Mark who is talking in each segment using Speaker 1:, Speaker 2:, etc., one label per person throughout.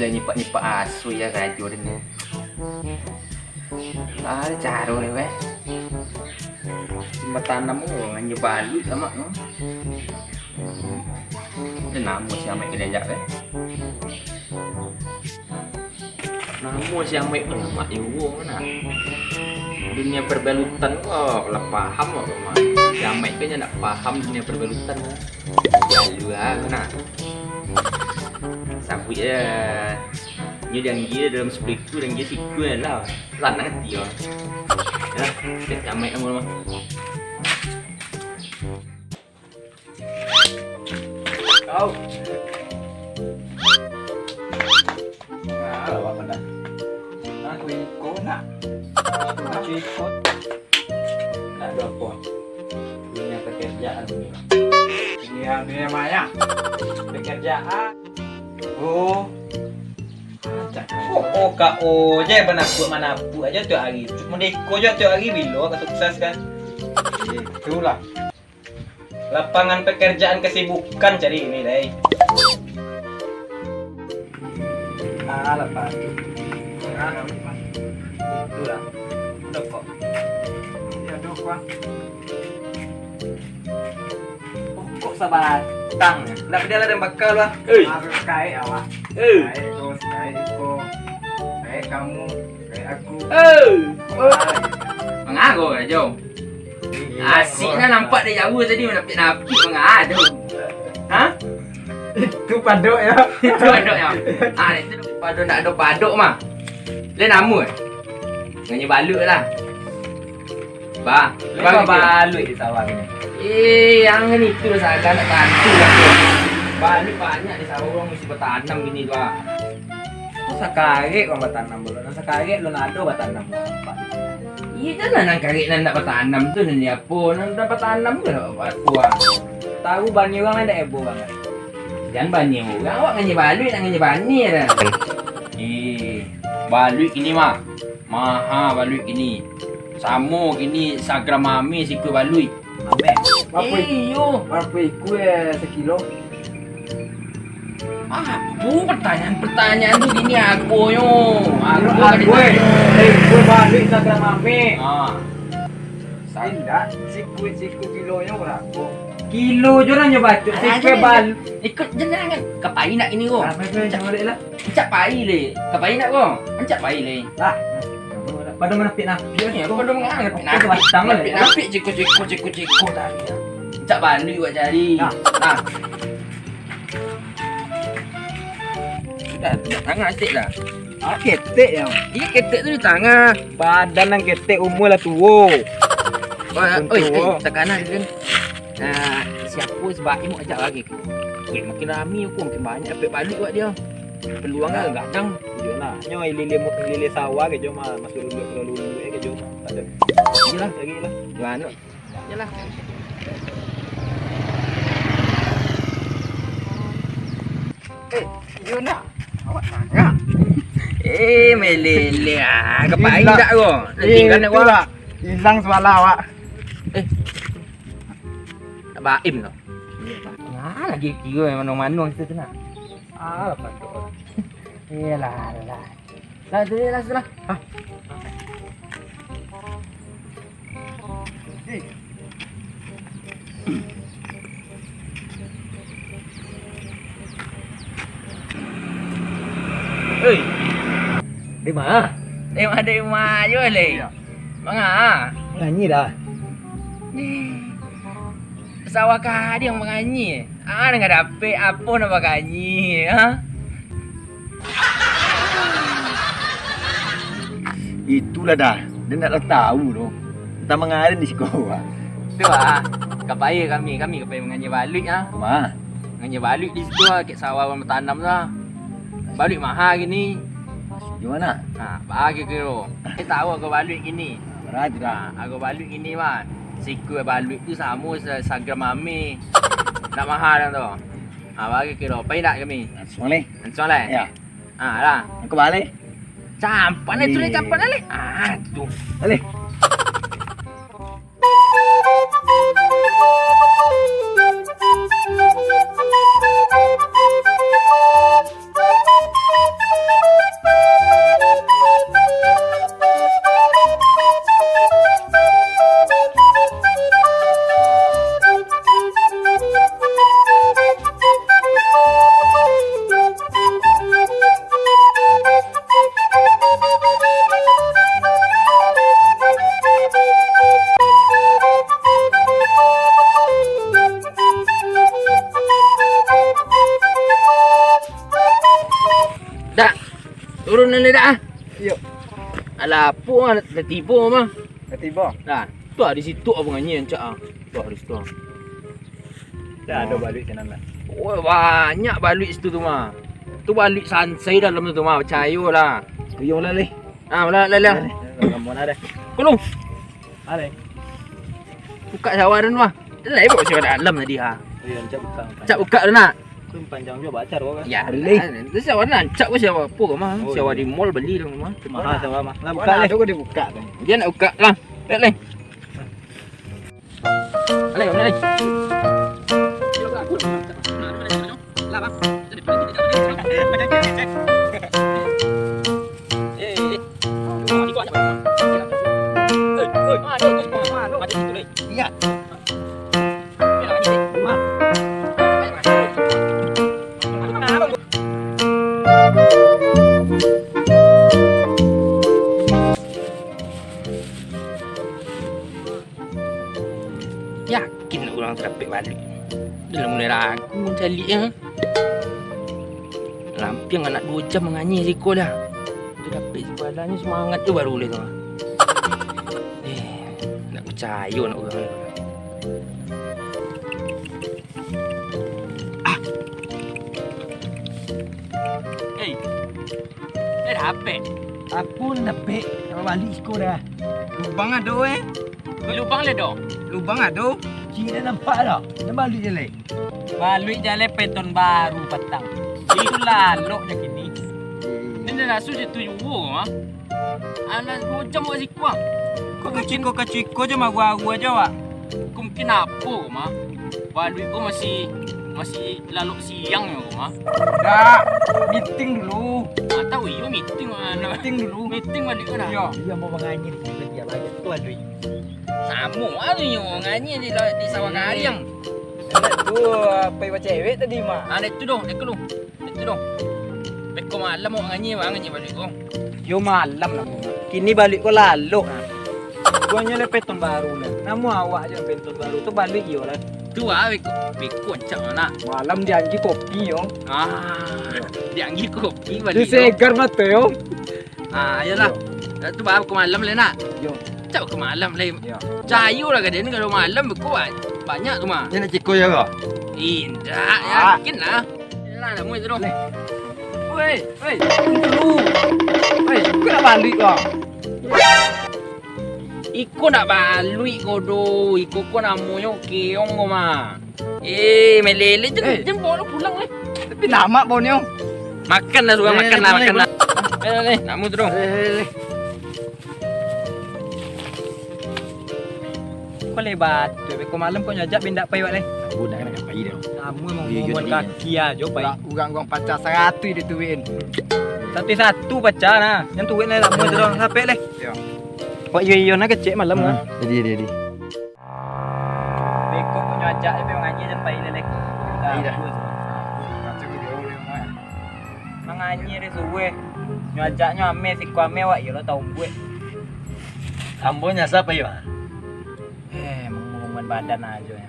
Speaker 1: lah nyipak-nyipak asu ya rajo ni. Ada cara ni weh. Cuma tanam hanya balut sama no. Dan namu siapa yang kena weh. Namu siapa yang nama iwo mana? Dunia perbalutan lah paham mah. Siapa yang nak paham dunia perbalutan. Jalu mana? Sabut ya. Ni yang dia dalam sepliku dan dia siku lah. Lan nanti yo. Ya, kita camai kamu mah. Kau. Nah, apa dah? Nak ikut nak. Nak ikut. Nak ada apa? Dunia pekerjaan ni. Iya, dunia maya. Pekerjaan. Oh. Kak je penakut mana bu aja tu hari. Cuma deko je tu hari bilo kata sukses kan. Itulah. Lapangan pekerjaan kesibukan cari ini deh. Lepas. Itulah. Udah kok. Ya dok kok. Kok sabatang. Nak dia ada bakal lah. Harus kai awak. Kai itu. Kai kamu, kai aku. Mengago kan Jom? Asiknya nampak dia jauh tadi menapik-napik mengadu. Hah? Itu padok ya. Itu padok ya. Itu padok nak ada padok mah. Dia nama nganya balut lah. Bang balut di sawah ni. Yang ni tu sahaja nak tantu lah tu. Balut banyak di sawah orang mesti bertanam gini tu lah. Sakarik orang bertanam dulu. Sakarik lu nak ada bertanam apa? Iya jangan nak karik nak bertanam tu ni apa? Nak bertanam ke apa? Tahu bani orang ada ebo banget. Jangan bani orang. Awak nganya balut nak nganya bani dah. Balut ini mah. Maha balut ini. Samo kini Instagram mami siku balut. Mami. Berapa ikut sekilo? Apa pertanyaan tu gini aku yo. Aku balik Instagram mami. Tidak, siku kilonya berapa? Kilo je orang nyoba tu. Siku bal. Ikut jangan kapai nak ini ko. Jangan baliklah. Encak pai le. Kapai nak ko. Encak pai le. Lah. Pada menapik-napik ni. Pada menapik-napik batang le. Napik ciku tadi. Encak balik buat jari. Nah. Dah tangan asyik dah. Ketek yang. Ini ketek tu di tangan. Badan yang ketek umur lah tua. Tekanan kan. Siapa sebab imu ajak lagi. Makin ramai aku makin banyak apik balik buat dia. Peluang kan gadang. Iyalah. Nyo lele sawah ke jom masuk dulu ke jom. Tak ada. Iyalah lagi lah. Mana? Iyalah. Yuna. Awak sangat. Melele ah. Kepai tak ko? Tinggal nak awak. Hilang semalam awak. Tak baim tu. Lagi kira manung-manung kita tu nak. Lepas tu. Yalah. Lah sudah. Di mana? Di mana je le? Mana? Menganyi dah. Sawah kah dia yang menganyi? Nak dapat apa nak menganyi? Itulah dah. Dia nak tahu tu. Kita mengalir di sekolah. Tu kapai kami kapai menganyi balik menganyi balik di situ kat sawah orang bertanam lah. Balik mahal gini. Gimana? Bagi kira. Tahu aku balik gini. Berat dah. Aku balik gini mah. Siku balik tu sama Instagram mami. Nak mahal dah tu. Bagi kira. Pai nak kami. Soleh. Ya. Lah. Aku balik. Campan ni tulis campan ni. Tu. Balik. Turun na dah.
Speaker 2: Yuk.
Speaker 1: Alah, apa dah tiba mah.
Speaker 2: Dah tiba.
Speaker 1: Nah, tu di situ apa nganyi encak ah. Tu di situ.
Speaker 2: Dah ada balik kanan lah.
Speaker 1: Oh, banyak balik situ tu mah. Tu balik sansai dalam tu mah, percayalah.
Speaker 2: Tuyung lah leh.
Speaker 1: Ah, lah.
Speaker 2: Gambar ada.
Speaker 1: Kolong.
Speaker 2: Ada.
Speaker 1: Buka sawaran mah. Lai bawa saya dalam tadi ha.
Speaker 2: Ya, cak buka.
Speaker 1: Cak buka dah nak.
Speaker 2: Kun panjang juga baca roh kan.
Speaker 1: Ya, tu sawaran cak pun siapa apa ke mah.
Speaker 2: Oh,
Speaker 1: Siapa
Speaker 2: iya.
Speaker 1: di mall beli dah mah.
Speaker 2: Mahal sama mah. Lah buka leh. Aku dibuka tu.
Speaker 1: Dia nak buka lah. Lai. Lai, lai. Lah bang. Jadi pergi tidak boleh. Ingat. Yakin orang terdapat balik. Dah mulai ragu cari ya. Lampiang anak 2 jam menganyi siko dah. Dia dapat sebalanya semangat tu baru boleh tu. Nak percaya nak orang ni. Hey. Dah apa?
Speaker 2: Aku dapat sama balik sekolah dah. Lubang ada
Speaker 1: Lubang le dah.
Speaker 2: Lubang ada. Cik dah nampak dah. Dah balik je leh.
Speaker 3: Balik jalan beton baru petang. Itu lalok je kini. Ini dah sudah tu juga. Alah 2 jam buat sikwa. Kau keciko je mah gua aja wak. Kau mungkin apa mah? Balik gua masih lalok siang ya mah.
Speaker 2: Dah. Meeting dulu.
Speaker 3: Tahu iyo meeting mana? Meeting balik kau dah.
Speaker 2: Ya. Dia mau menganyir dia banyak tu ada.
Speaker 3: Sama ada yo nganyi di sawah kariang.
Speaker 2: Tu apa yang cewek tadi mah.
Speaker 3: Itu dong. Beko malam mau nganyi balik kau.
Speaker 2: Yo malam lah. Kini balik kau lalu. Gua nyele beton baru lah. Namu awak aja beton baru tu balik yo lah.
Speaker 3: Tu beko cak mana?
Speaker 2: Malam dianggi kopi yo.
Speaker 3: Dianggi kopi
Speaker 2: Dia
Speaker 3: balik.
Speaker 2: segar mata yo.
Speaker 3: Ayolah. Tu baru ke malam le nak.
Speaker 2: Yo.
Speaker 3: Cak ke malam le.
Speaker 2: Ya.
Speaker 3: Cayu lah kadang ni kalau malam beko banyak tu mah.
Speaker 2: Dia nak ciko ya kau.
Speaker 3: Indah, yakin lah. Yalah nak muat tu dong.
Speaker 2: Woi, dulu. Woi, kau nak balik kau.
Speaker 3: Iko nak balik kau do. Iko kau nak moyo keong kau mah. Melele je jam bawa pulang le.
Speaker 2: Tapi nama bau ni.
Speaker 3: Makan lah suka makan lah. Le, nak muat tu dong.
Speaker 2: Kau lebat. Kau malam kau nyajak bindak pai wak le.
Speaker 1: Budak nak pai dia.
Speaker 2: Kamu emang
Speaker 1: Iya,
Speaker 2: buat
Speaker 1: iya.
Speaker 2: kaki aja pai. Urang pacar 100 dituin. Satu pacar nah. Yang tuin le nak muat dong sampai le. Ya. Pak yo nak kecek malam ah.
Speaker 1: Jadi.
Speaker 2: Beko kau nyajak dia mengaji dan pai le le.
Speaker 1: Dah.
Speaker 2: Mengaji dia suwe. Nyajaknya ame si kuame wak yo lo tau buat.
Speaker 1: Ambonya siapa ya?
Speaker 2: Mengumumkan badan aja ya.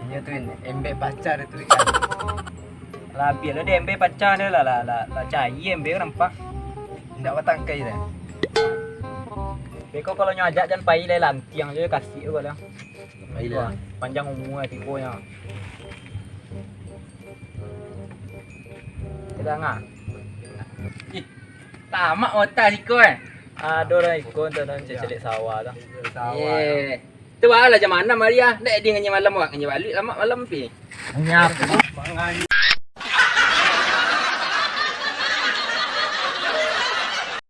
Speaker 1: Iya tu embek pacar itu.
Speaker 2: Lah biar lo dia embe pacar dia lah cair embe nampak.
Speaker 1: Ndak batangkai dah.
Speaker 2: Beko kalau nyajak jangan pai le lantiang je kasih tu lah.
Speaker 1: Baiklah.
Speaker 2: Panjang umur tiponya. Kita ngah.
Speaker 3: Tamak otak siko
Speaker 2: Aduh dah ikut tu dan celik sawah dah.
Speaker 3: Tu bahalah jam mana Maria. Nek dia nganyi malam wak nganyi balik lama malam pi.
Speaker 2: Nyap.